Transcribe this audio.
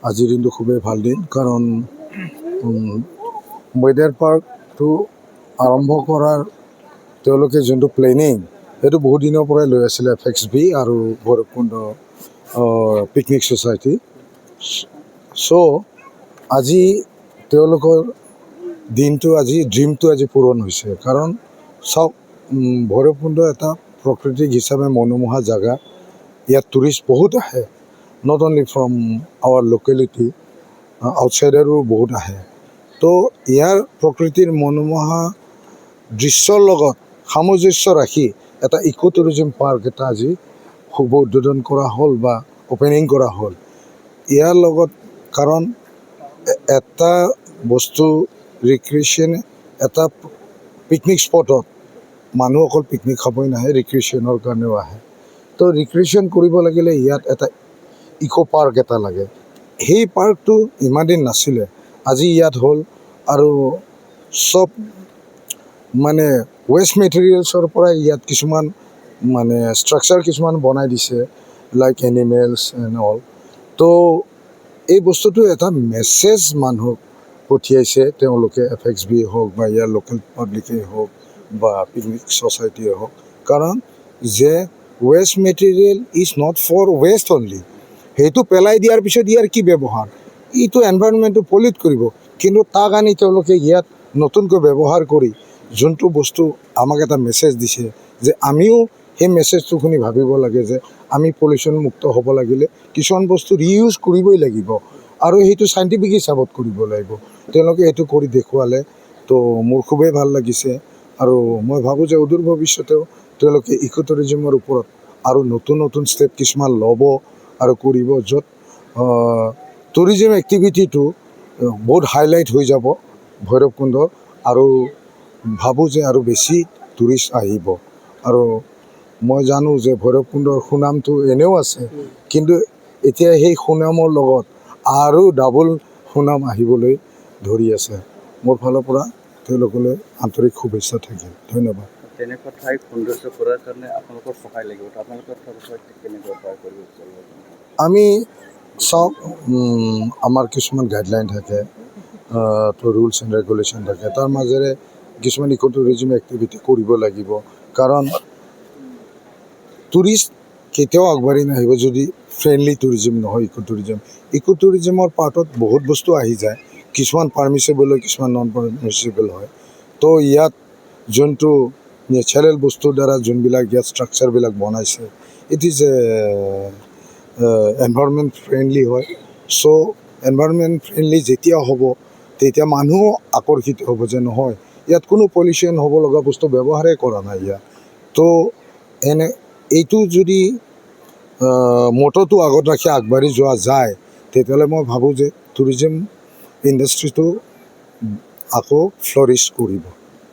আজিৰ দিনটো খুবেই ভাল দিন, কাৰণ মৈদাৰ পাৰ্কটো আৰম্ভ কৰাৰ তেওঁলোকে যোনটো প্লেনিং সেইটো বহুত দিনৰ পৰাই লৈ আছিলে FXB আৰু ভৈৰৱকুণ্ড পিকনিক ছ'চাইটি। চ' আজি তেওঁলোকৰ দিনটো আজি ড্ৰিমটো আজি পূৰণ হৈছে, কাৰণ চাওক ভৈৰৱকুণ্ড এটা প্ৰাকৃতিক হিচাপে মনোমোহা জেগা। ইয়াত টুৰিষ্ট বহুত আহে, not only from our locality, আউটছাইডাৰো বহুত আহে। তো ইয়াৰ প্ৰকৃতিৰ মনোমোহা দৃশ্যৰ লগত সামঞ্জস্য ৰাখি এটা ইক' টুৰিজিম পাৰ্ক এটা আজি শুভ উদ্বোধন কৰা হ'ল বা অ'পেনিং কৰা হ'ল। ইয়াৰ লগত কাৰণ এটা বস্তু ৰিক্ৰিয়েশ্যন, এটা পিকনিক স্পটত মানুহ অকল পিকনিক খাবই নাহে, ৰিক্ৰিয়েশ্যনৰ কাৰণেও আহে। তো ৰিক্ৰিয়েশ্যন কৰিব লাগিলে ইয়াত এটা ইক' পাৰ্ক এটা লাগে। সেই পাৰ্কটো ইমান দিন নাছিলে, আজি ইয়াত হ'ল। আৰু চব মানে ৱেষ্ট মেটেৰিয়েলছৰ পৰা ইয়াত কিছুমান মানে ষ্ট্ৰাকচাৰ কিছুমান বনাই দিছে, লাইক এনিমেলছ এণ্ড অল। তো এই বস্তুটো এটা মেছেজ মানুহক পঠিয়াইছে তেওঁলোকে, FXB হওক বা ইয়াৰ লোকেল পাব্লিকেই হওক বা পিকনিক ছ'চাইটিয়ে হওক, কাৰণ যে waste material is not for waste only. সেইটো পেলাই দিয়াৰ পিছত ইয়াৰ কি ব্যৱহাৰ? এইটো এনভাইৰনমেণ্টটো পলিউট কৰিব, কিন্তু তাক আনি তেওঁলোকে ইয়াত নতুনকৈ ব্যৱহাৰ কৰি যোনটো বস্তু আমাক এটা মেছেজ দিছে যে আমিও সেই মেছেজটো শুনি ভাবিব লাগে যে আমি পলিউশ্যন মুক্ত হ'ব লাগিলে কিছুমান বস্তু ৰিইউজ কৰিবই লাগিব, আৰু সেইটো চাইণ্টিফিক হিচাপত কৰিব লাগিব। তেওঁলোকে এইটো কৰি দেখুৱালে, তো মোৰ খুবেই ভাল লাগিছে। আৰু মই ভাবোঁ যে অদূৰ ভৱিষ্যতেও তেওঁলোকে ইক' টুৰিজিমৰ ওপৰত আৰু নতুন নতুন ষ্টেপ কিছুমান ল'ব আৰু কৰিব, য'ত টুৰিজিম এক্টিভিটিটো বহুত হাইলাইট হৈ যাব ভৈৰৱকুণ্ড। আৰু ভাবোঁ যে আৰু বেছি টুৰিষ্ট আহিব। আৰু মই জানো যে ভৈৰৱকুণ্ডৰ সুনামটো এনেও আছে, কিন্তু এতিয়া সেই সুনামৰ লগত আৰু ডাবল সুনাম আহিবলৈ ধৰি আছে। মোৰ ফালৰ পৰা তেওঁলোকলৈ আন্তৰিক শুভেচ্ছা থাকিল। ধন্যবাদ। তেনেকুৱা ঠাই সৌন্দৰ্য কৰাৰ কাৰণে আপোনালোকৰ সহায় লাগিব, আপোনালোকৰ কেনেকুৱা সহায় কৰিব? আমি চাওক, আমাৰ কিছুমান গাইডলাইন থাকে, তো ৰুলছ এণ্ড ৰেগুলেশ্যন থাকে, তাৰ মাজেৰে কিছুমান ইক' টুৰিজিম এক্টিভিটি কৰিব লাগিব। কাৰণ টুৰিষ্ট কেতিয়াও আগবাঢ়ি নাহিব যদি ফ্ৰেণ্ডলি টুৰিজিম নহয় ইক' টুৰিজিম। ইক' টুৰিজিমৰ পাৰ্টত বহুত বস্তু আহি যায়, কিছুমান পাৰ্মিছেবল হয়, কিছুমান নন পাৰ্মিছেবল হয়। তো ইয়াত যোনটো নেচাৰেল বস্তুৰ দ্বাৰা যোনবিলাক ইয়াত ষ্ট্ৰাকচাৰবিলাক বনাইছে, ইট ইজ এনভাইৰনমেণ্ট ফ্ৰেণ্ডলি হয়। চ' এনভাইৰনমেণ্ট ফ্ৰেণ্ডলি যেতিয়া হ'ব তেতিয়া মানুহো আকৰ্ষিত হ'ব যে নহয়, ইয়াত কোনো পলিউশ্যন হ'ব লগা বস্তু ব্যৱহাৰেই কৰা নাই ইয়াত। তো এইটো যদি মটৰটো আগত ৰাখি আগবাঢ়ি যোৱা যায়, তেতিয়াহ'লে মই ভাবোঁ যে টুৰিজিম ইণ্ডাষ্ট্ৰিটো আকৌ ফ্লৰিছ কৰিব।